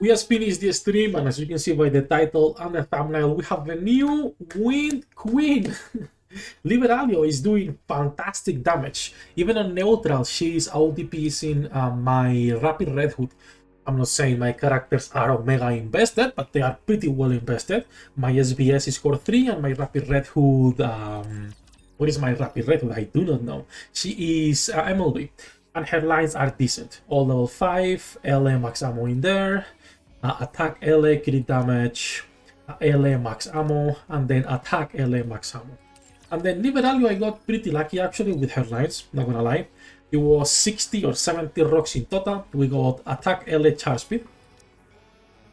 We just finished the stream, and as you can see by the title and the thumbnail, we have the new Wind Queen. Liberalio is doing fantastic damage. Even on neutral, she is OTPing my Rapid Red Hood. I'm not saying my characters are Omega invested, but they are pretty well invested. My SBS is core 3 and my Rapid Red Hood... what is my Rapid Red Hood? I do not know. She is MLB. And her lines are decent. All level 5, LA max ammo in there. Attack LA, crit damage, LA max ammo, and then attack LA max ammo. And then Liberalio, I got pretty lucky actually with her lines, not gonna lie. It was 60 or 70 rocks in total. We got attack LA charge speed,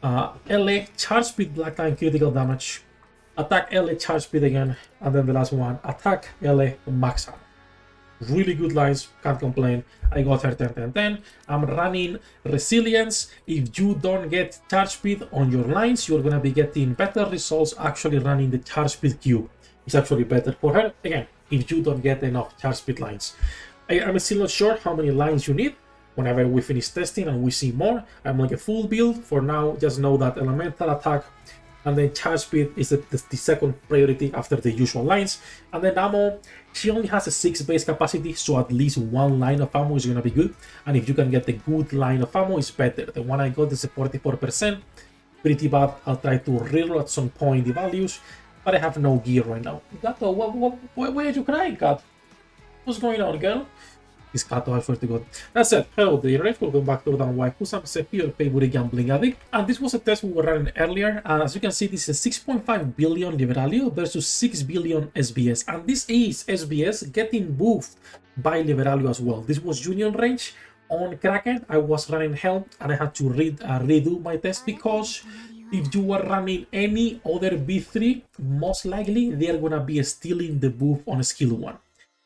LA charge speed black line critical damage, attack LA charge speed again, and then the last one, attack LA max ammo. Really good lines, can't complain. I got her 10-10-10. I'm running resilience. If you don't get charge speed on your lines, you're gonna be getting better results actually running the charge speed cube. It's actually better for her. Again, if you don't get enough charge speed lines. I'm still not sure how many lines you need. Whenever we finish testing and we see more, I'm like a full build. For now, just know that elemental attack and then charge speed is the second priority after the usual lines. And then ammo, she only has a 6 base capacity, so at least one line of ammo is gonna be good. And if you can get the good line of ammo, it's better. The one I got is a 44%, pretty bad. I'll try to reroll at some point the values, but I have no gear right now. Gato, why are you crying, Cat? What's going on, girl? This Kato, I swear to God. That's it. Hello there, welcome back to the Waifus. I'm Sefhi, your favorite gambling addict. And this was a test we were running earlier. And as you can see, this is 6.5 billion Liberalio versus 6 billion SBS. And this is SBS getting buffed by Liberalio as well. This was Union range. On Kraken, I was running Helm and I had to redo my test because if you are running any other B3, most likely they are going to be stealing the buff on skill 1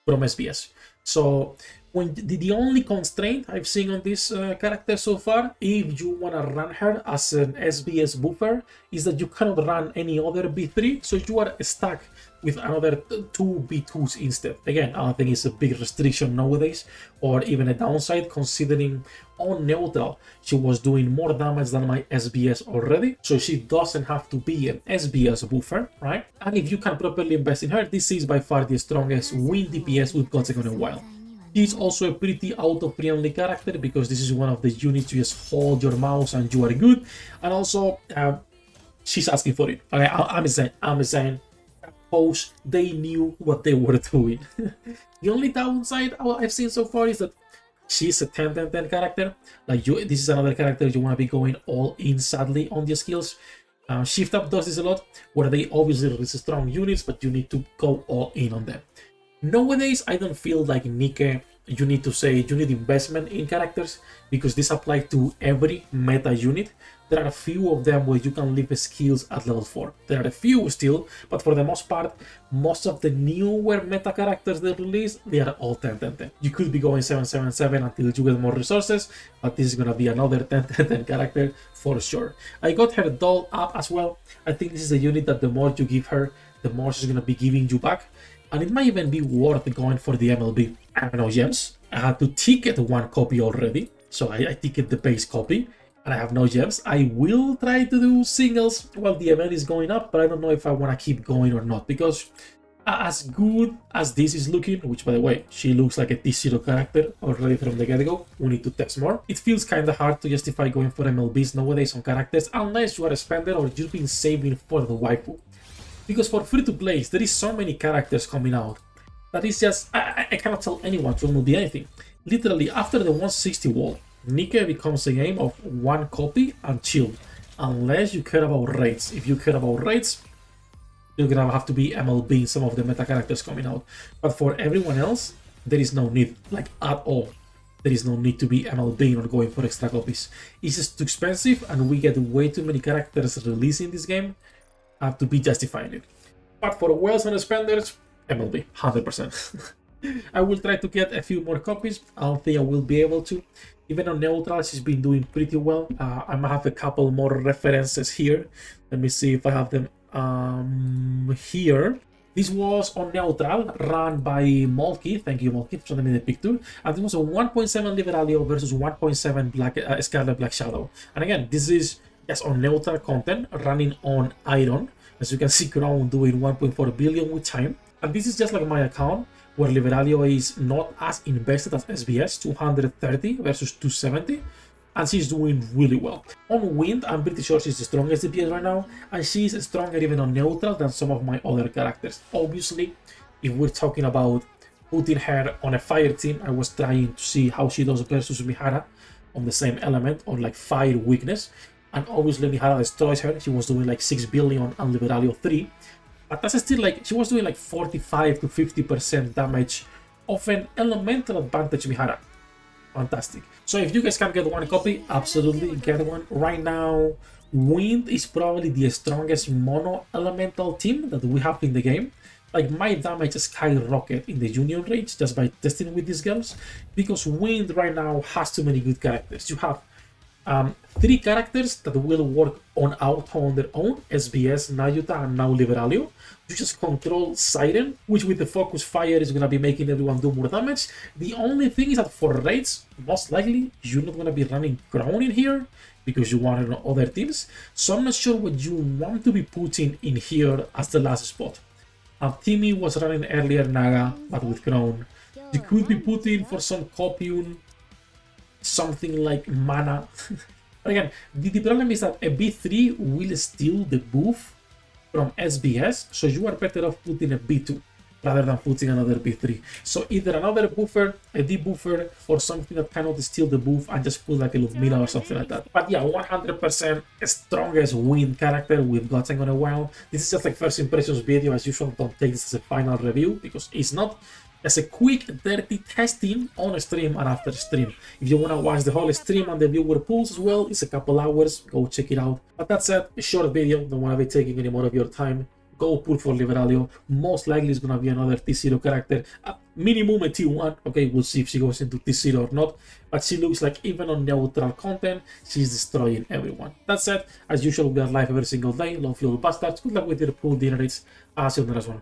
from SBS. So when the only constraint I've seen on this character so far, if you want to run her as an SBS buffer, is that you cannot run any other B3, so you are stuck with another 2 B2s instead. Again, I think it's a big restriction nowadays, or even a downside, considering on neutral she was doing more damage than my SBS already, so she doesn't have to be an SBS buffer, right? And if you can properly invest in her, this is by far the strongest win DPS we've got in a while. She's also a pretty auto-friendly character because this is one of the units you just hold your mouse and you are good. And also, she's asking for it. Okay, I'm saying, suppose they knew what they were doing. The only downside I've seen so far is that she's a 10-10-10 character. Like this is another character you want to be going all in sadly on the skills. Shift Up does this a lot, where they obviously resist strong units, but you need to go all in on them. Nowadays, I don't feel like NIKKE, you need to say you need investment in characters because this applies to every meta unit. There are a few of them where you can leave skills at level 4. There are a few still, but for the most part, most of the newer meta characters they release, they are all 10-10-10. You could be going 7-7-7 until you get more resources, but this is gonna be another 10-10-10 character for sure. I got her doll up as well. I think this is a unit that the more you give her, the more she's gonna be giving you back. And it might even be worth going for the MLB. I don't know, gems. I had to ticket 1 copy already, so I ticket the base copy, and I have no gems. I will try to do singles while the event is going up, but I don't know if I want to keep going or not, because as good as this is looking, which by the way, she looks like a T0 character already from the get-go, we need to test more. It feels kind of hard to justify going for MLBs nowadays on characters, unless you are a spender or you've been saving for the waifu. Because for free-to-play, there is so many characters coming out that it's just, I cannot tell anyone to MLB anything. Literally, after the 160 wall, NIKKE becomes a game of 1 copy and chill. Unless you care about raids. If you care about raids, you're gonna have to be MLB in some of the meta characters coming out. But for everyone else, there is no need, like at all. There is no need to be MLB or going for extra copies. It's just too expensive and we get way too many characters releasing this game to be justifying it. But for whales and spenders, MLB, 100%. I will try to get a few more copies. I don't think I will be able to. Even on neutral, she's been doing pretty well. I might have a couple more references here. Let me see if I have them here. This was on neutral, run by Molky. Thank you, Molky, for sending me the picture. And this was a 1.7 Liberalio versus 1.7 Scarlet Black Shadow. And again, this is Yes, on neutral content, running on Iron. As you can see, Crown doing 1.4 billion with time. And this is just like my account, where Liberalio is not as invested as SBS, 230 versus 270. And she's doing really well. On Wind, I'm pretty sure she's the strongest DPS right now, and she's stronger even on neutral than some of my other characters. Obviously, if we're talking about putting her on a fire team, I was trying to see how she does versus Mihara on the same element, on like fire weakness. And obviously Mihara destroys her. She was doing like 6 billion on Liberacio 3. But that's still like, she was doing like 45 to 50% damage of an elemental advantage Mihara. Fantastic. So if you guys can get one copy, absolutely get one. Right now, Wind is probably the strongest mono elemental team that we have in the game. Like, my damage skyrocket in the Union range just by testing with these girls, because Wind right now has too many good characters. You have 3 characters that will work on auto on their own, SBS, Nayuta, and now Liberalio. You just control Siren, which with the focus fire is gonna be making everyone do more damage. The only thing is that for raids, most likely you're not gonna be running Crown in here because you want it on other teams. So I'm not sure what you want to be putting in here as the last spot. Timmy was running earlier Naga, but with Crown. You could be putting for some Copium something like Mana. But again, the problem is that a B3 will steal the buff from SBS, so you are better off putting a B2 rather than putting another B3. So either another buffer, a debuffer, or something that cannot steal the buff and just put like a Lumina or something like that. But yeah, 100% strongest Wind character we've gotten on a while. This is just like first impressions video. As usual, don't take this as a final review because it's not. As a quick, dirty testing on stream and after stream. If you want to watch the whole stream and the viewer pools as well, it's a couple hours. Go check it out. But that said, a short video. Don't want to be taking any more of your time. Go pull for Liberalio. Most likely it's going to be another T0 character. Minimum a T1. Okay, we'll see if she goes into T0 or not. But she looks like even on neutral content, she's destroying everyone. That said, as usual, we are live every single day. Love you all bastards. Good luck with your pool dinner rates. I'll see you on the next one.